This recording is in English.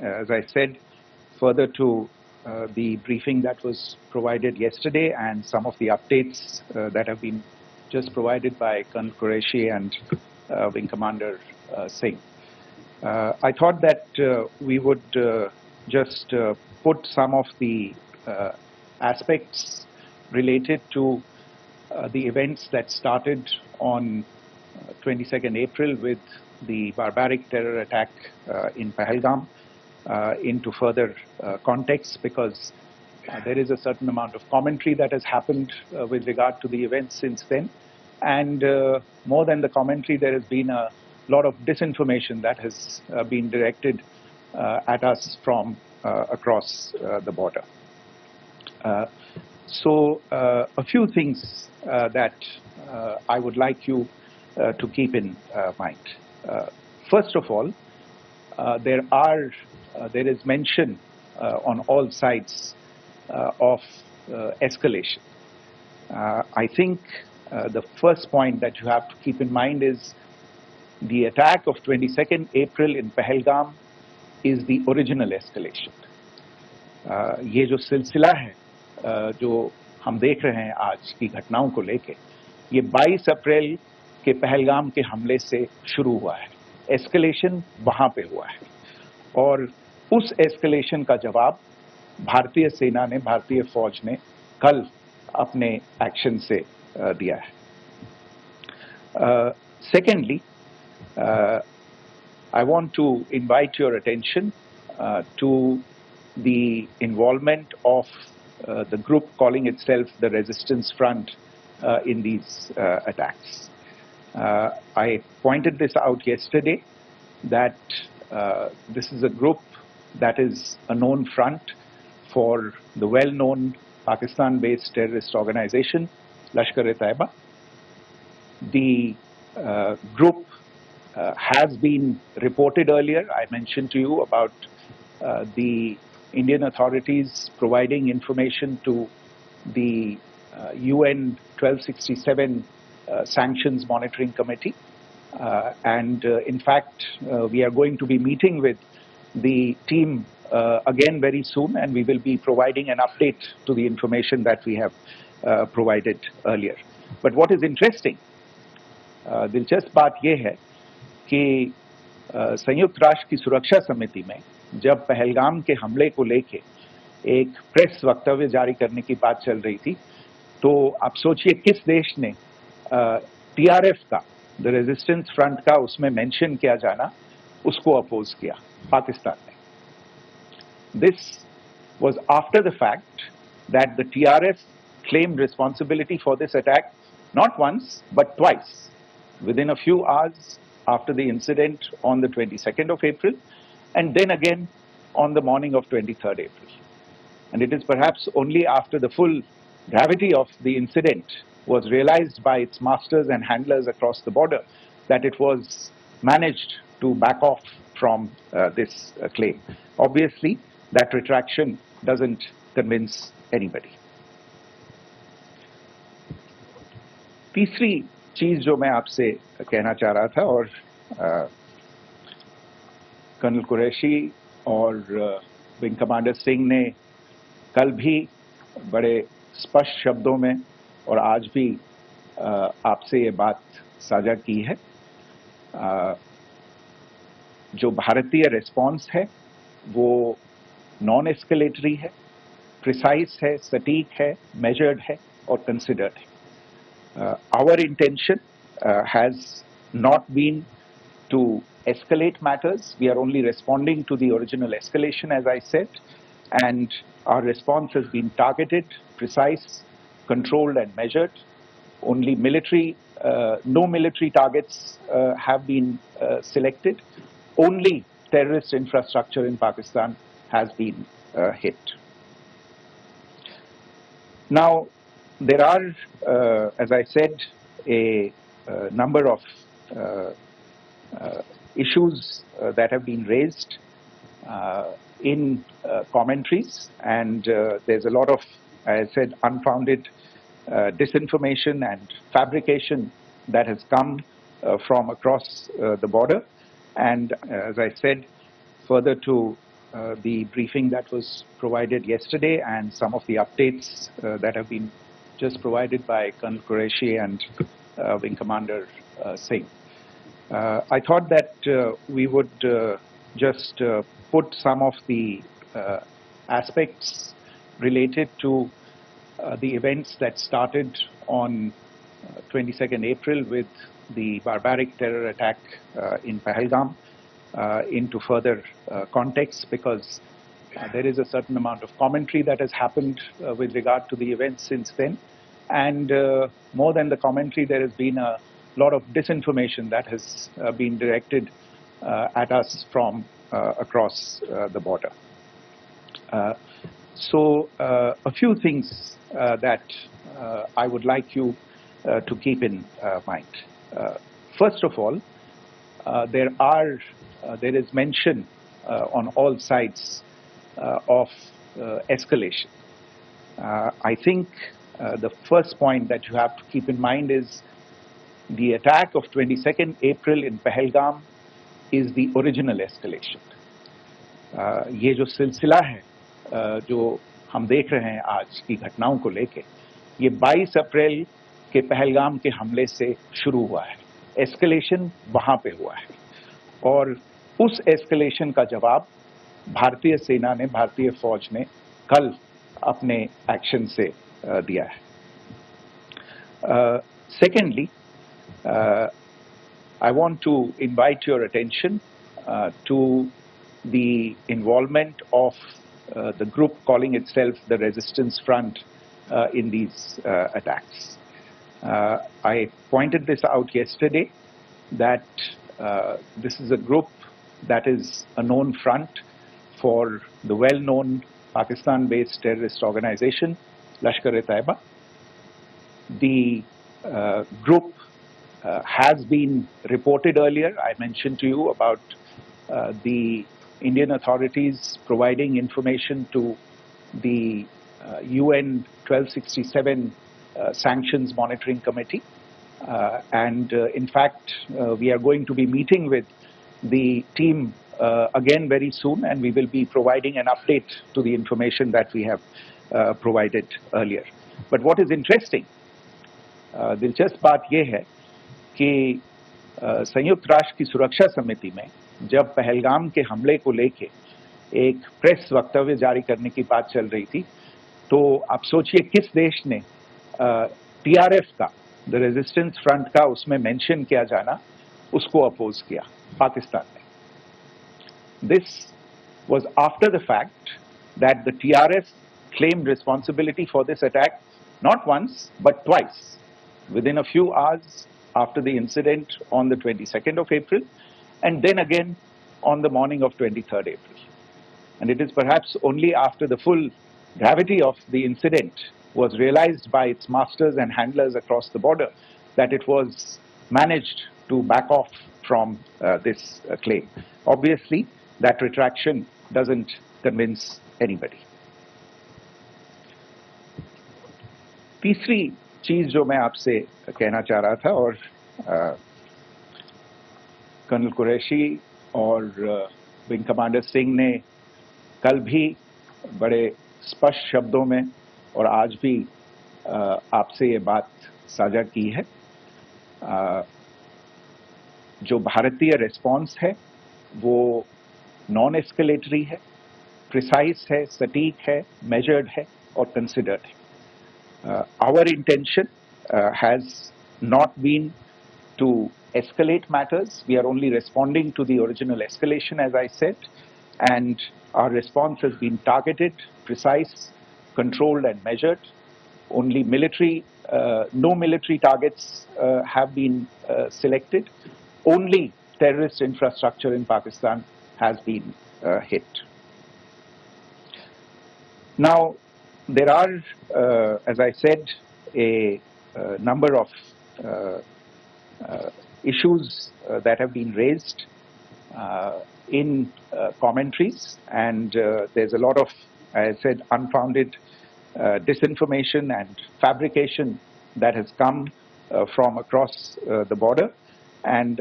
as I said, further to the briefing that was provided yesterday and some of the updates that have been just provided by Colonel Qureshi and Wing Commander Singh. I thought that we would just put some of the aspects related to the events that started on 22nd April with the barbaric terror attack in Pahalgam into further context, because there is a certain amount of commentary that has happened with regard to the events since then. And more than the commentary, there has been a lot of disinformation that has been directed at us from across the border. So a few things that I would like you to keep in mind. First of all, there is mention on all sides of escalation. I think the first point that you have to keep in mind is the attack of 22nd April in Pahalgam is the original escalation. ये जो सिलसिला है जो हम देख रहे हैं आज की घटनाओं को लेके, ये 22 अप्रैल के पहलगाम के हमले से शुरू हुआ है. एस्केलेशन वहां पे हुआ है और उस एस्केलेशन का जवाब भारतीय सेना ने, भारतीय फौज ने कल अपने एक्शन से दिया है. Secondly, I want to invite your attention to the involvement of the group calling itself the Resistance Front in these attacks. I pointed this out yesterday that this is a group that is a known front for the well-known Pakistan-based terrorist organization, Lashkar-e-Taiba. The group has been reported earlier. I mentioned to you about the Indian authorities providing information to the UN 1267 Sanctions Monitoring Committee. And in fact, we are going to be meeting with the team again very soon, and we will be providing an update to the information that we have provided earlier. But what is interesting, दिलचस्प बात यह है कि संयुक्त राष्ट्र की सुरक्षा समिति में जब पहलगाम के हमले को लेके एक प्रेस वक्तव्य जारी करने की बात चल रही थी, तो आप सोचिए किस देश ने टीआरएफ का, द रेजिस्टेंस फ्रंट का उसमें मेंशन किया जाना, उसको अपोज किया, पाकिस्तान ने. This was after the fact that the TRF claimed responsibility for this attack not once but twice, within a few hours after the incident on the 22nd of April, and then again on the morning of 23rd April. And it is perhaps only after the full gravity of the incident was realized by its masters and handlers across the border that it was managed to back off from this claim. Obviously, that retraction doesn't convince anybody. तीसरी चीज जो मैं आपसे कहना चाह रहा था, और कर्नल कुरैशी और विंग कमांडर सिंह ने कल भी बड़े स्पष्ट शब्दों में और आज भी आपसे ये बात साझा की है. जो भारतीय रिस्पॉन्स है वो नॉन एस्केलेटरी है, प्रिसाइज है, सटीक है, मेजर्ड है और कंसिडर्ड है. Our intention has not been to escalate matters. We are only responding to the original escalation, as I said, and our response has been targeted, precise, controlled and measured. Only no military targets have been selected. Only terrorist infrastructure in Pakistan has been hit. Now, there are, as I said, a number of issues that have been raised in commentaries, and there's a lot of, as I said, unfounded disinformation and fabrication that has come from across the border. And as I said, further to the briefing that was provided yesterday and some of the updates that have been just provided by Colonel Qureshi and Wing Commander Singh. I thought that we would just put some of the aspects related to the events that started on 22nd April with the barbaric terror attack in Pahalgam into further context, because there is a certain amount of commentary that has happened with regard to the events since then. And more than the commentary, there has been a lot of disinformation that has been directed at us from across the border. So a few things that I would like you to keep in mind. First of all, there is mention on all sides of escalation. I think the first point that you have to keep in mind is the attack of 22nd April in Pahalgam is the original escalation. ये जो सिलसिला है जो हम देख रहे हैं आज की घटनाओं को लेके, ये 22 अप्रैल के पहलगाम के हमले से शुरू हुआ है. एस्केलेशन वहां पे हुआ है और उस एस्केलेशन का जवाब भारतीय सेना ने, भारतीय फौज ने कल अपने एक्शन से दिया है. Secondly, I want to invite your attention to the involvement of the group calling itself the Resistance Front in these attacks. I pointed this out yesterday that this is a group that is a known front for the well-known Pakistan-based terrorist organization, Lashkar-e-Taiba. The group has been reported earlier. I mentioned to you about the Indian authorities providing information to the UN 1267 Sanctions Monitoring Committee. In fact, we are going to be meeting with the team again very soon, and we will be providing an update to the information that we have provided earlier. But what is interesting, दिलचस्प बात यह है कि संयुक्त राष्ट्र की सुरक्षा समिति में जब पहलगाम के हमले को लेके एक प्रेस वक्तव्य जारी करने की बात चल रही थी, तो आप सोचिए किस देश ने टीआरएफ का, द रेजिस्टेंस फ्रंट का उसमें मेंशन किया जाना, उसको अपोज किया, पाकिस्तान ने. This was after the fact that the TRF claimed responsibility for this attack not once but twice within a few hours after the incident on the 22nd of April, and then again on the morning of 23rd April. And it is perhaps only after the full gravity of the incident was realized by its masters and handlers across the border that it was managed to back off from this claim. Obviously, that retraction doesn't convince anybody. तीसरी चीज जो मैं आपसे कहना चाह रहा था, और कर्नल कुरैशी और विंग कमांडर सिंह ने कल भी बड़े स्पष्ट शब्दों में और आज भी आपसे ये बात साझा की है. जो भारतीय रिस्पॉन्स है वो नॉन एस्केलेटरी है, प्रिसाइज है, सटीक है, मेजर्ड है और कंसिडर्ड है. Our intention has not been to escalate matters. We are only responding to the original escalation, as I said, and our response has been targeted, precise, controlled and measured. Only no military targets have been selected. Only terrorist infrastructure in Pakistan has been hit. Now, there are, as I said, a number of issues that have been raised in commentaries, and there's a lot of, as I said, unfounded disinformation and fabrication that has come from across the border. And